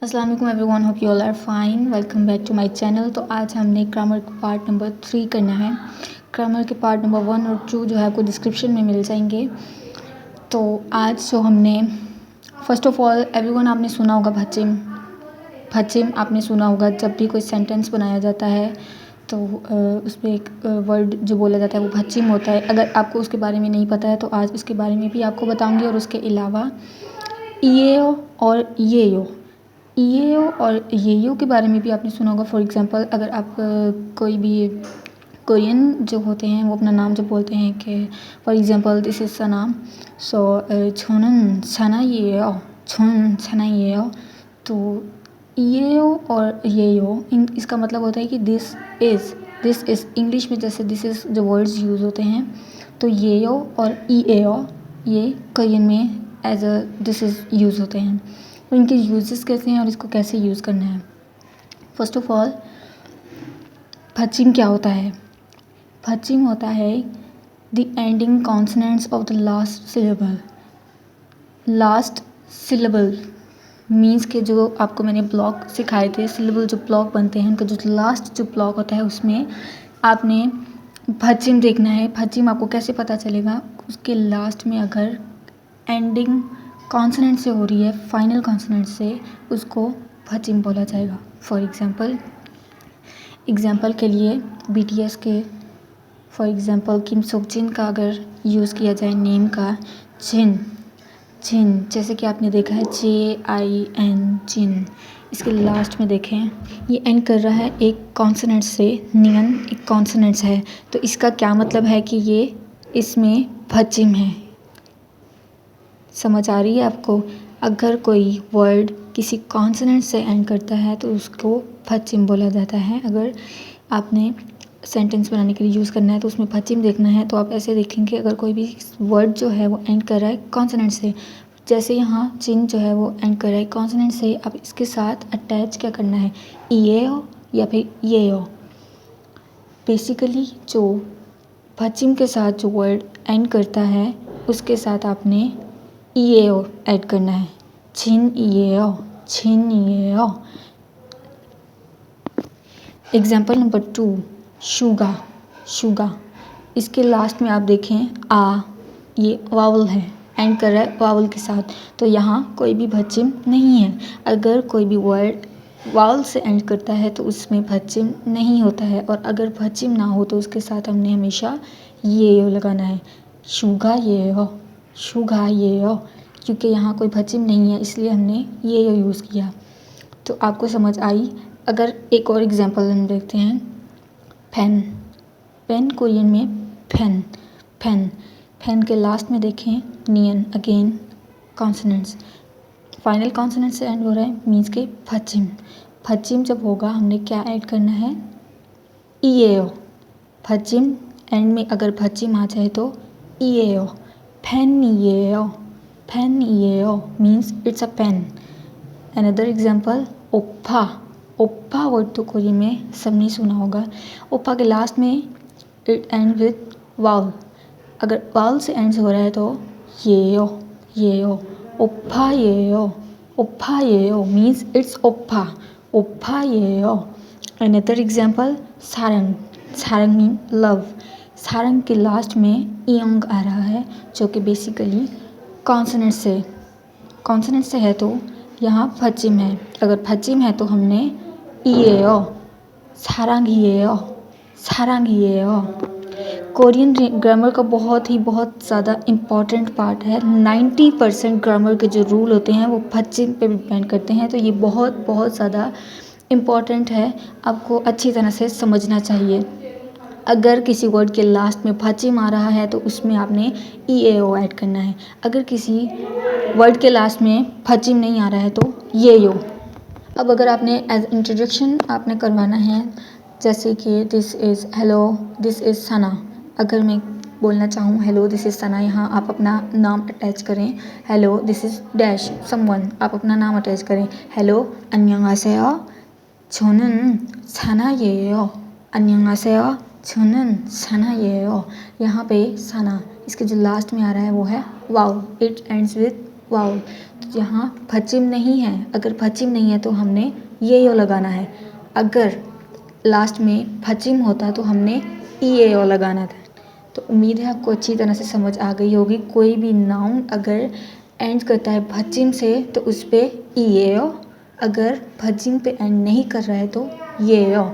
अस्सलाम वालेकुम everyone, hope you all are fine. Welcome back to my channel. तो आज हमने ग्रामर का पार्ट नंबर 3 करना है। ग्रामर के पार्ट नंबर 1 और 2 जो है आपको डिस्क्रिप्शन में मिल जाएंगे। तो आज जो हमने फ़र्स्ट ऑफ ऑल एवरीवन आपने सुना होगा भचिम। भचिम आपने सुना होगा जब भी कोई सेंटेंस बनाया जाता है तो उसमें एक वर्ड जो बोला जाता है वो भचिम होता है। अगर आपको उसके बारे में नहीं पता है तो आज उसके बारे में भी आपको बताऊँगी। और उसके अलावा ईएओ और येयो और येयो के बारे में भी आपने सुना होगा। फॉर एग्जांपल अगर आप कोई भी कोरियन जो होते हैं वो अपना नाम जब बोलते हैं कि फॉर एग्जांपल दिस इज़ सना, सो छोनन सना येयो, छोन सना येयो। तो येयो और येयो इसका मतलब होता है कि दिस इज़ इंग्लिश में जैसे दिस इज़ जो वर्ड्स यूज़ होते हैं तो येयो और ईएओ ये कोरियन में as a this is use होते हैं। तो इनके यूजेस कैसे हैं और इसको कैसे यूज़ करना है। फर्स्ट ऑफ ऑल भचिम क्या होता है। भचिम होता है the ending consonants of the last syllable. Last syllable means के जो आपको मैंने ब्लॉक सिखाए थे, सिलेबल जो ब्लॉक बनते हैं उनका जो लास्ट जो ब्लॉक होता है उसमें आपने भचिम देखना है। भचिम आपको कैसे पता चलेगा, उसके लास्ट में अगर एंडिंग कॉन्सोनेंट से हो रही है, फाइनल कॉन्सोनेंट से, उसको भचिम बोला जाएगा। फॉर एग्जांपल के लिए बीटीएस के फॉर एग्जांपल किम सोक जिन का अगर यूज़ किया जाए नेम का जिन, जैसे कि आपने देखा है JIN जिन, इसके लास्ट में देखें ये एंड कर रहा है एक कॉन्सोनेंट से, नियन एक कॉन्सोनेंट्स है। तो इसका क्या मतलब है कि ये इसमें भचिम है। समझ आ रही है आपको। अगर कोई वर्ड किसी कॉन्सोनेंट से एंड करता है तो उसको भचिम बोला जाता है। अगर आपने सेंटेंस बनाने के लिए यूज़ करना है तो उसमें भचिम देखना है तो आप ऐसे देखेंगे अगर कोई भी वर्ड जो है वो एंड कर रहा है कॉन्सोनेंट से, जैसे यहाँ चिन जो है वो एंड कर रहा है कॉन्सोनेंट से, अब इसके साथ अटैच क्या करना है, ईएओ या फिर येओ। बेसिकली जो भचिम के साथ जो वर्ड एंड करता है उसके साथ आपने ईएओ ऐड करना है। छिन ईएओ, छिन ईएओ। Example number 2 Suga. इसके लास्ट में आप देखें आ, ये वावल है, एंड कर रहा है वावल के साथ, तो यहाँ कोई भी भचिम नहीं है। अगर कोई भी वर्ड वावल से एंड करता है तो उसमें भचिम नहीं होता है, और अगर भचिम ना हो तो उसके साथ हमने हमेशा ये लगाना है। शुगा ये हो, क्योंकि यहाँ कोई भचिम नहीं है इसलिए हमने ये यूज़ किया। तो आपको समझ आई। अगर एक और एग्जांपल हम देखते हैं, पेन कोरियन में पेन के लास्ट में देखें नियन, अगेन कॉन्सोनेंट्स, फाइनल कॉन्सोनेंट से एंड हो रहा है मीन्स के भचिम जब होगा हमने क्या ऐड करना है, ईएओ। भचिम एंड में अगर भचिम आ जाए तो ईएओ, पेन ईएओ means it's a pen. Another example ओप्पा वर्ड तो कोरियन में सबने सुना होगा। ओप्पा के लास्ट में इट एंड विद वावल, अगर वावल से एंड हो रहा है तो येओ, ओप्पा येओ मीन्स इट्स ओप्पा येओ। अनदर एग्जाम्पल सारंग मीन लव। सारंग के लास्ट में इयंग आ रहा है जो कि बेसिकली कॉन्सोनेंट से है तो यहाँ भचिम है। अगर भचिम है तो हमने ईएओ, सारंगिएओ। कोरियन ग्रामर का बहुत ज़्यादा इम्पॉर्टेंट पार्ट है। 90% ग्रामर के जो रूल होते हैं वो भचिम पे डिपेंड करते हैं। तो ये बहुत ज़्यादा इम्पॉर्टेंट है, आपको अच्छी तरह से समझना चाहिए। अगर किसी वर्ड के लास्ट में भचिम आ रहा है तो उसमें आपने ईएओ ऐड करना है। अगर किसी वर्ड के लास्ट में भचिम नहीं आ रहा है तो येयो। अब अगर आपने एज इंट्रोडक्शन आपने करवाना है, जैसे कि this is hello, this is Sana. अगर मैं बोलना चाहूँ हेलो दिस इज़ सना, यहाँ आप अपना नाम अटैच करें। Hello this is dash someone, आप अपना नाम अटैच करें। हेलो 안녕하세요 저는 सना예요, 안녕하세요 저는 सना예요। यहाँ पे सना, इसके जो लास्ट में आ रहा है वो है वाव, इट एंड्स विद वाओ। तो यहाँ फचिम नहीं है, अगर फचिम नहीं है तो हमने ये यो लगाना है। अगर लास्ट में फचिम होता तो हमने ई ए ओ लगाना था। तो उम्मीद है आपको अच्छी तरह से समझ आ गई होगी। कोई भी नाउन अगर एंड करता है फचिम से तो उस पर ई ए ओ, अगर फचिम पे एंड नहीं कर रहा है तो ये ओ।